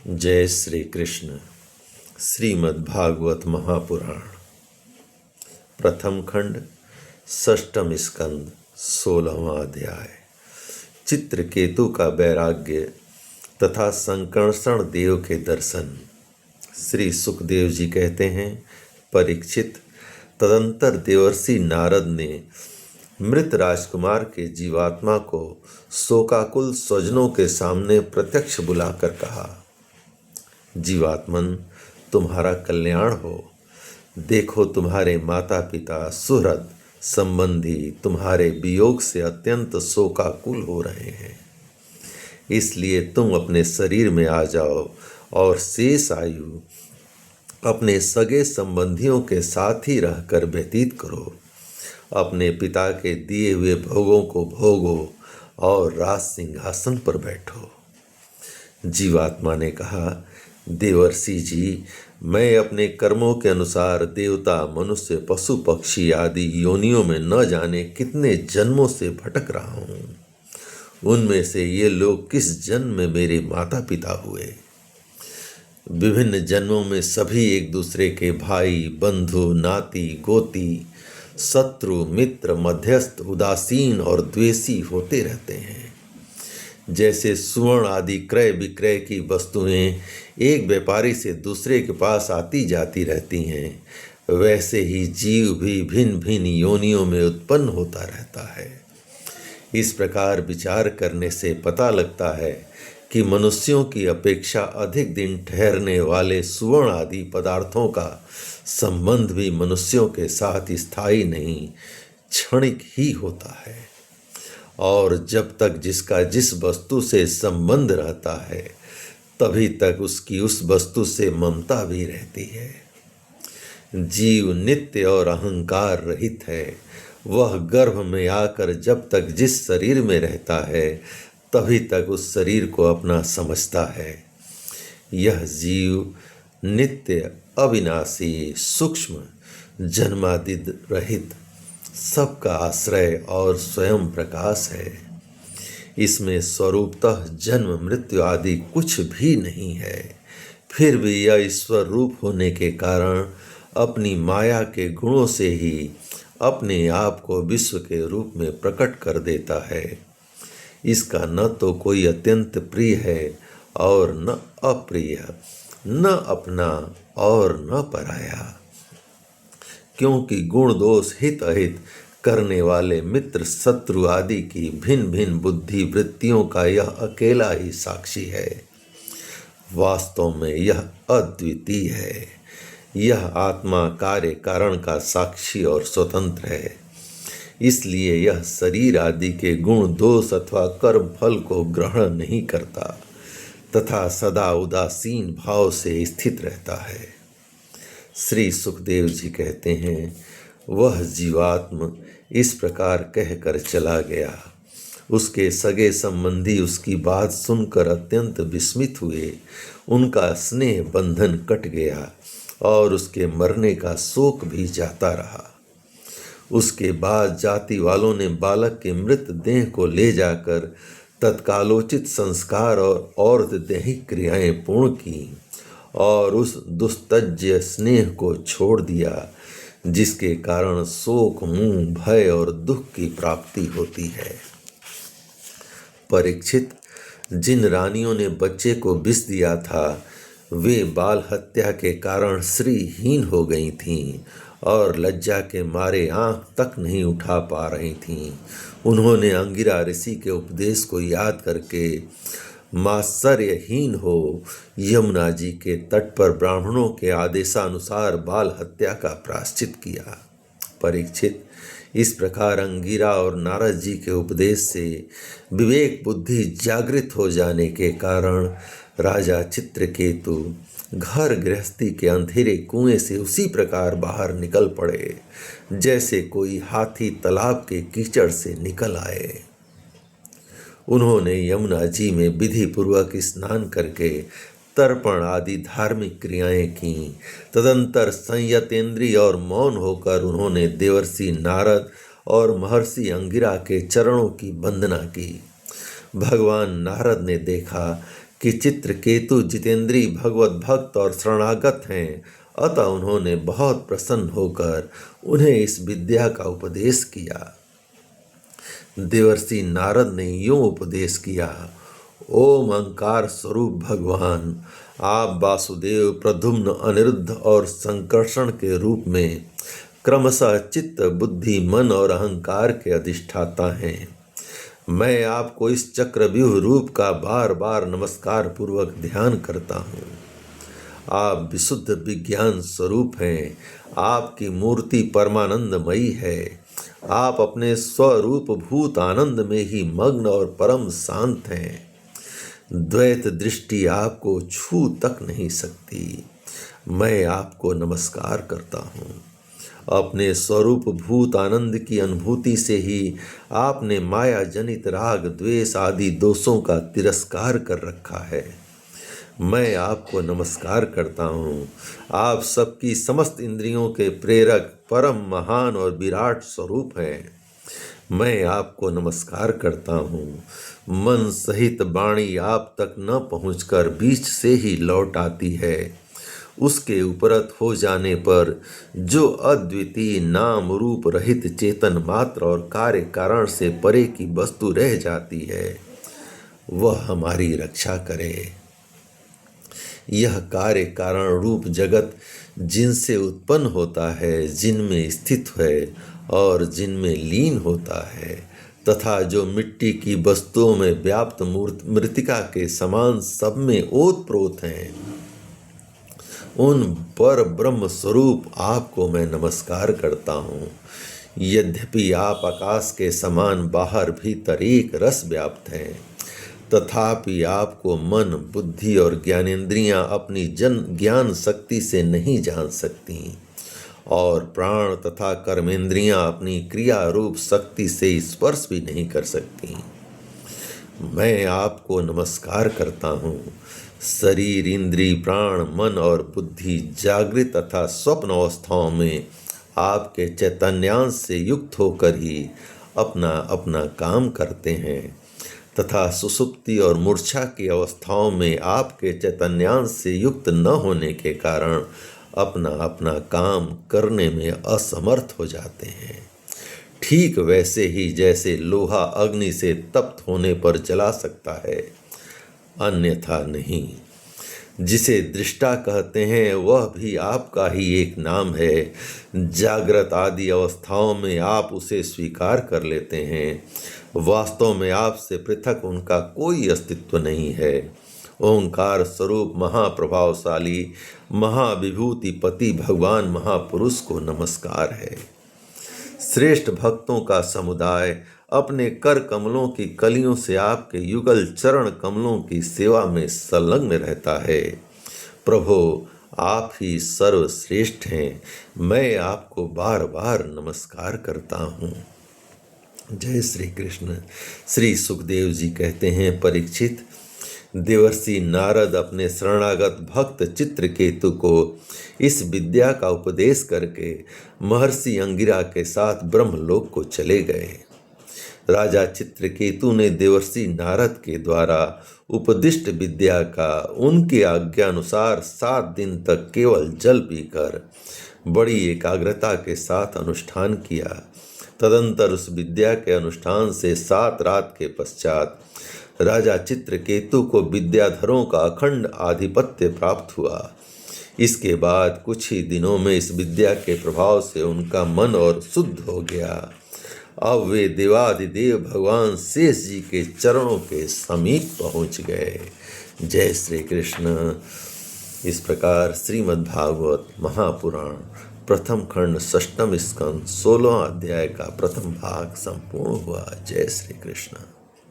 जय श्री कृष्ण। श्रीमद् भागवत महापुराण प्रथम खंड षष्ठम स्कंद 16वां अध्याय। चित्रकेतु का वैराग्य तथा संकर्षण देव के दर्शन। श्री सुखदेव जी कहते हैं, परीक्षित, तदंतर देवर्षि नारद ने मृत राजकुमार के जीवात्मा को शोकाकुल स्वजनों के सामने प्रत्यक्ष बुलाकर कहा, जीवात्मन, तुम्हारा कल्याण हो। देखो, तुम्हारे माता पिता, सुहृद, संबंधी तुम्हारे वियोग से अत्यंत शोकाकुल हो रहे हैं। इसलिए तुम अपने शरीर में आ जाओ और शेष आयु अपने सगे संबंधियों के साथ ही रहकर व्यतीत करो। अपने पिता के दिए हुए भोगों को भोगो और राज सिंहासन पर बैठो। जीवात्मा ने कहा, देवर्षि जी, मैं अपने कर्मों के अनुसार देवता, मनुष्य, पशु पक्षी आदि योनियों में न जाने कितने जन्मों से भटक रहा हूँ। उनमें से ये लोग किस जन्म में मेरे माता पिता हुए। विभिन्न जन्मों में सभी एक दूसरे के भाई, बंधु, नाती, गोती, शत्रु, मित्र, मध्यस्थ, उदासीन और द्वेषी होते रहते हैं। जैसे सुवर्ण आदि क्रय विक्रय की वस्तुएं एक व्यापारी से दूसरे के पास आती जाती रहती हैं, वैसे ही जीव भी भिन्न भिन्न योनियों में उत्पन्न होता रहता है। इस प्रकार विचार करने से पता लगता है कि मनुष्यों की अपेक्षा अधिक दिन ठहरने वाले सुवर्ण आदि पदार्थों का संबंध भी मनुष्यों के साथ स्थायी नहीं, क्षणिक ही होता है। और जब तक जिसका जिस वस्तु से संबंध रहता है, तभी तक उसकी उस वस्तु से ममता भी रहती है। जीव नित्य और अहंकार रहित है। वह गर्भ में आकर जब तक जिस शरीर में रहता है, तभी तक उस शरीर को अपना समझता है। यह जीव नित्य, अविनाशी, सूक्ष्म, जन्मादि रहित, सबका आश्रय और स्वयं प्रकाश है। इसमें स्वरूपतः जन्म मृत्यु आदि कुछ भी नहीं है। फिर भी यह ईश्वर रूप होने के कारण अपनी माया के गुणों से ही अपने आप को विश्व के रूप में प्रकट कर देता है। इसका न तो कोई अत्यंत प्रिय है और न अप्रिय, न अपना और न पराया। क्योंकि गुण दोष हित अहित करने वाले मित्र शत्रु आदि की भिन्न भिन्न बुद्धि वृत्तियों का यह अकेला ही साक्षी है। वास्तव में यह अद्वितीय है। यह आत्मा कार्य कारण का साक्षी और स्वतंत्र है। इसलिए यह शरीर आदि के गुण दोष अथवा कर्म फल को ग्रहण नहीं करता तथा सदा उदासीन भाव से स्थित रहता है। श्री सुखदेव जी कहते हैं, वह जीवात्म इस प्रकार कहकर चला गया। उसके सगे संबंधी उसकी बात सुनकर अत्यंत विस्मित हुए। उनका स्नेह बंधन कट गया और उसके मरने का शोक भी जाता रहा। उसके बाद जाति वालों ने बालक के मृत देह को ले जाकर तत्कालोचित संस्कार और दैहिक क्रियाएं पूर्ण की और उस दुस्तज्य स्नेह को छोड़ दिया, जिसके कारण शोक, मोह, भय और दुख की प्राप्ति होती है। परीक्षित, जिन रानियों ने बच्चे को विष दिया था, वे बाल हत्या के कारण श्रीहीन हो गई थीं और लज्जा के मारे आंख तक नहीं उठा पा रही थीं। उन्होंने अंगिरा ऋषि के उपदेश को याद करके मात्सर्यहीन हो यमुना जी के तट पर ब्राह्मणों के आदेशानुसार बाल हत्या का प्रायश्चित किया। परीक्षित, इस प्रकार अंगिरा और नारद जी के उपदेश से विवेक बुद्धि जागृत हो जाने के कारण राजा चित्रकेतु घर गृहस्थी के अंधेरे कुएं से उसी प्रकार बाहर निकल पड़े जैसे कोई हाथी तालाब के कीचड़ से निकल आए। उन्होंने यमुना जी में विधि पूर्वक स्नान करके तर्पण आदि धार्मिक क्रियाएं की। तदंतर संयतेंद्रिय और मौन होकर उन्होंने देवर्षि नारद और महर्षि अंगिरा के चरणों की वंदना की। भगवान नारद ने देखा कि चित्रकेतु जितेंद्रीय भगवत भक्त और शरणागत हैं, अतः उन्होंने बहुत प्रसन्न होकर उन्हें इस विद्या का उपदेश किया। देवर्षि नारद ने यूं उपदेश किया। ओम अहंकार स्वरूप भगवान, आप वासुदेव, प्रद्युम्न, अनिरुद्ध और संकर्षण के रूप में क्रमशः चित्त, बुद्धि, मन और अहंकार के अधिष्ठाता हैं। मैं आपको इस चक्रव्यूह रूप का बार बार नमस्कार पूर्वक ध्यान करता हूँ। आप विशुद्ध विज्ञान स्वरूप हैं। आपकी मूर्ति परमानंदमयी है। आप अपने स्वरूप भूत आनंद में ही मग्न और परम शांत हैं। द्वैत दृष्टि आपको छू तक नहीं सकती। मैं आपको नमस्कार करता हूँ। अपने स्वरूप भूत आनंद की अनुभूति से ही आपने माया जनित राग, द्वेष आदि दोषों का तिरस्कार कर रखा है। मैं आपको नमस्कार करता हूँ। आप सबकी समस्त इंद्रियों के प्रेरक, परम महान और विराट स्वरूप हैं। मैं आपको नमस्कार करता हूँ। मन सहित वाणी आप तक न पहुँचकर बीच से ही लौट आती है। उसके उपरत हो जाने पर जो अद्वितीय नाम रूप रहित चेतन मात्र और कार्य कारण से परे की वस्तु रह जाती है, वह हमारी रक्षा करे। यह कार्य कारण रूप जगत जिनसे उत्पन्न होता है, जिनमें स्थित है और जिनमें लीन होता है, तथा जो मिट्टी की वस्तुओं में व्याप्त मृतिका के समान सब में ओतप्रोत हैं, उन पर ब्रह्म स्वरूप आपको मैं नमस्कार करता हूँ। यद्यपि आप आकाश के समान बाहर भीतर एक रस व्याप्त हैं, तथापि आपको मन, बुद्धि और ज्ञानेंद्रियां अपनी ज्ञान शक्ति से नहीं जान सकती, और प्राण तथा कर्मेंद्रियां अपनी क्रिया रूप शक्ति से स्पर्श भी नहीं कर सकती। मैं आपको नमस्कार करता हूँ। शरीर, इंद्रिय, प्राण, मन और बुद्धि जागृत तथा स्वप्न अवस्थाओं में आपके चैतन्यांश से युक्त होकर ही अपना अपना काम करते हैं, तथा सुसुप्ति और मूर्छा की अवस्थाओं में आपके चैतन्यांश से युक्त न होने के कारण अपना अपना काम करने में असमर्थ हो जाते हैं। ठीक वैसे ही जैसे लोहा अग्नि से तप्त होने पर जला सकता है, अन्यथा नहीं। जिसे दृष्टा कहते हैं वह भी आपका ही एक नाम है। जागृत आदि अवस्थाओं में आप उसे स्वीकार कर लेते हैं। वास्तव में आपसे पृथक उनका कोई अस्तित्व नहीं है। ओंकार स्वरूप महाप्रभावशाली महाविभूतिपति भगवान महापुरुष को नमस्कार है। श्रेष्ठ भक्तों का समुदाय अपने कर कमलों की कलियों से आपके युगल चरण कमलों की सेवा में संलग्न रहता है। प्रभो, आप ही सर्वश्रेष्ठ हैं। मैं आपको बार बार नमस्कार करता हूँ। जय श्री कृष्ण। श्री सुखदेव जी कहते हैं, परीक्षित, देवर्षि नारद अपने शरणागत भक्त चित्रकेतु को इस विद्या का उपदेश करके महर्षि अंगिरा के साथ ब्रह्मलोक को चले गए। राजा चित्रकेतु ने देवर्षि नारद के द्वारा उपदिष्ट विद्या का उनकी आज्ञा अनुसार 7 दिन तक केवल जल पीकर बड़ी एकाग्रता के साथ अनुष्ठान किया। तदंतर उस विद्या के अनुष्ठान से 7 रात के पश्चात राजा चित्रकेतु को विद्याधरों का अखंड आधिपत्य प्राप्त हुआ। इसके बाद कुछ ही दिनों में इस विद्या के प्रभाव से उनका मन और शुद्ध हो गया। अब वे देवाधिदेव भगवान शेष जी के चरणों के समीप पहुंच गए। जय श्री कृष्ण। इस प्रकार श्रीमद् भागवत महापुराण प्रथम खंड 6म स्कंद 16वां अध्याय का प्रथम भाग संपूर्ण हुआ। जय श्री कृष्ण।